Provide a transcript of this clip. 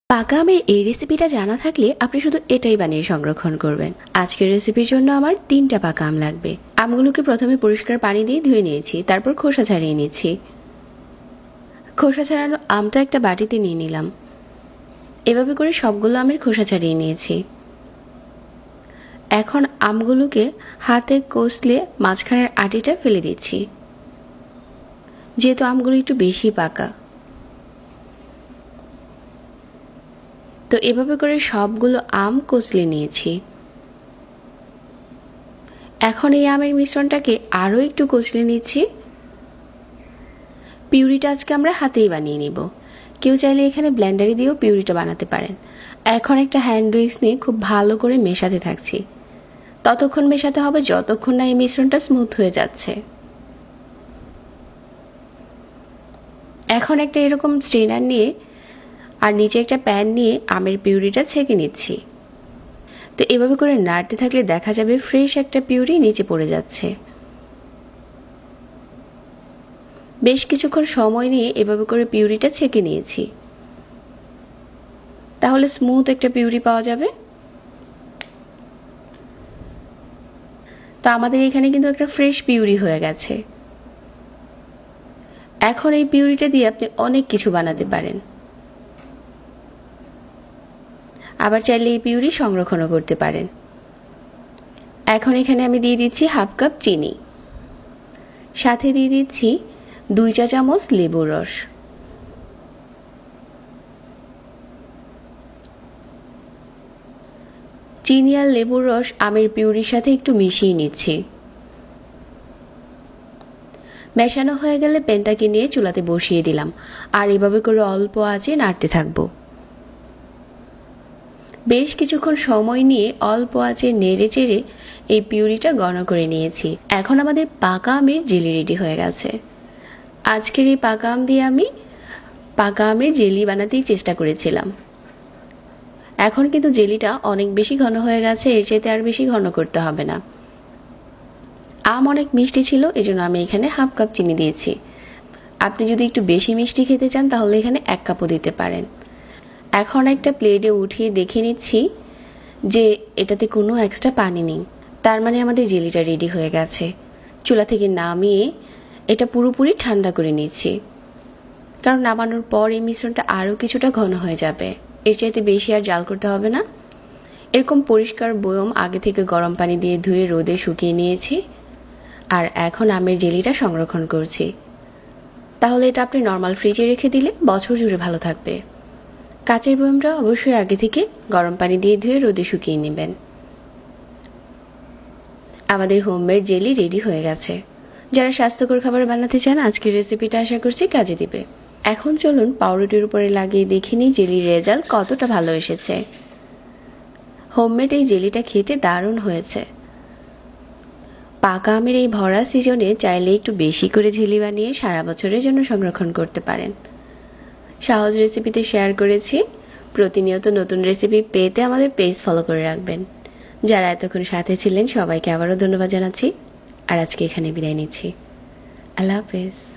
পাকা আমের এই রেসিপিটা জানা থাকলে আপনি শুধু এটাই বানিয়ে সংরক্ষণ করবেন। আজকের রেসিপির জন্য আমার 3টা পাকা আম লাগবে। আমগুলোকে প্রথমে পরিষ্কার পানি দিয়ে ধুয়ে নিয়েছি, তারপর খোসা ছাড়িয়ে নিচ্ছি। খোসা ছাড়ানো আমটা একটা বাটিতে নিয়ে নিলাম। এভাবে করে সবগুলো আমের খোসা ছাড়িয়ে নিয়েছি। এখন আমগুলোকে হাতে কষলে মাঝখানের আটিটা ফেলে দিচ্ছি, যেহেতু আমগুলো একটু বেশি পাকা। তো এভাবে করে সবগুলো আম কচলে নিয়েছি। এখন এই আমের মিশ্রণটাকে আরও একটু কচলে নিচ্ছি। পিউরিটা আজকে আমরা হাতেই বানিয়ে নিব। কেউ চাইলে এখানে ব্লেন্ডারে দিয়েও পিউরিটা বানাতে পারেন। এখন একটা হ্যান্ড উইক্স নিয়ে খুব ভালো করে মেশাতে থাকছি। ততক্ষণ মেশাতে হবে যতক্ষণ না এই মিশ্রণটা স্মুথ হয়ে যাচ্ছে। এখন একটা এরকম স্ট্রেনার নিয়ে আর নিচে একটা প্যান নিয়ে আমের পিউরিটা ছেঁকে নিচ্ছি। তো এভাবে করে নাড়তে থাকলে দেখা যাবে ফ্রেশ একটা পিউরি নিচে পড়ে যাচ্ছে। বেশ কিছুক্ষণ সময় নিয়ে এভাবে করে পিউরিটা ছেঁকে নিয়েছি, তাহলে স্মুথ একটা পিউরি পাওয়া যাবে। তো আমাদের এখানে কিন্তু একটা ফ্রেশ পিউরি হয়ে গেছে। এখন এই পিউরিটা দিয়ে আপনি অনেক কিছু বানাতে পারেন। আবার চাইলে এই পিউরি সংরক্ষণও করতে পারেন। এখন এখানে আমি দিয়ে দিচ্ছি হাফ কাপ চিনি, সাথে দিয়ে দিচ্ছি 2 চা চামচ লেবুর রস। চিনি আর লেবুর রস আমের পিউরির সাথে একটু মিশিয়ে নিচ্ছি। মেশানো হয়ে গেলে প্যানটাকে নিয়ে চুলাতে বসিয়ে দিলাম আর এভাবে করে অল্প আঁচে নাড়তে থাকবো। বেশ কিছুক্ষণ সময় নিয়ে অল্প আঁচে নেড়ে চেড়ে এই পিউরিটা ঘন করে নিয়েছি। এখন আমাদের পাকা আমের জেলি রেডি হয়ে গেছে। আজকের এই পাকা আম দিয়ে আমি পাকা আমের জেলি বানাতেই চেষ্টা করেছিলাম। এখন কিন্তু জেলিটা অনেক বেশি ঘন হয়ে গেছে, এর চাইতে আর বেশি ঘন করতে হবে না। আম অনেক মিষ্টি ছিল, এজন্য আমি এখানে হাফ কাপ চিনি দিয়েছি। আপনি যদি একটু বেশি মিষ্টি খেতে চান তাহলে এখানে 1 কাপও দিতে পারেন। এখন একটা প্লেটে উঠিয়ে দেখে নিচ্ছি যে এটাতে কোনো এক্সট্রা পানি নেই, তার মানে আমাদের জেলিটা রেডি হয়ে গেছে। চুলা থেকে নামিয়ে এটা পুরোপুরি ঠান্ডা করে নিচ্ছি, কারণ নামানোর পর এই মিশ্রণটা আরও কিছুটা ঘন হয়ে যাবে। এর চাইতে বেশি আর জাল করতে হবে না। এরকম পরিষ্কার বয়ম আগে থেকে গরম পানি দিয়ে ধুয়ে রোদে শুকিয়ে নিয়েছি, আর এখন আমের জেলিটা সংরক্ষণ করছি। তাহলে এটা আপনি নর্মাল ফ্রিজে রেখে দিলে বছর জুড়ে ভালো থাকবে। কাচের বয়মটা অবশ্যই আগে থেকে গরম পানি দিয়ে ধুয়ে রোদে শুকিয়ে নেবেন। আমাদের হোমমেড জেলি রেডি হয়ে গেছে। যারা স্বাস্থ্যকর খাবার বানাতে চান আজকের রেসিপিটা আশা করছি কাজে দিবে। এখন চলুন পাউরুটির উপরে লাগিয়ে দেখে নিই জেলির রেজাল্ট কতটা ভালো এসেছে। হোমমেড এই জেলিটা খেতে দারুণ হয়েছে। পাকা আমের এই ভরা সিজনে চাইলে একটু বেশি করে ঝিলি বানিয়ে সারা বছরের জন্য সংরক্ষণ করতে পারেন। সহজ রেসিপিতে শেয়ার করেছি। প্রতিনিয়ত নতুন রেসিপি পেতে আমাদের পেজ ফলো করে রাখবেন। যারা এতক্ষণ সাথে ছিলেন সবাইকে আবারও ধন্যবাদ জানাচ্ছি। আর আজকে এখানে বিদায় নিচ্ছি। আল্লাহ হাফেজ।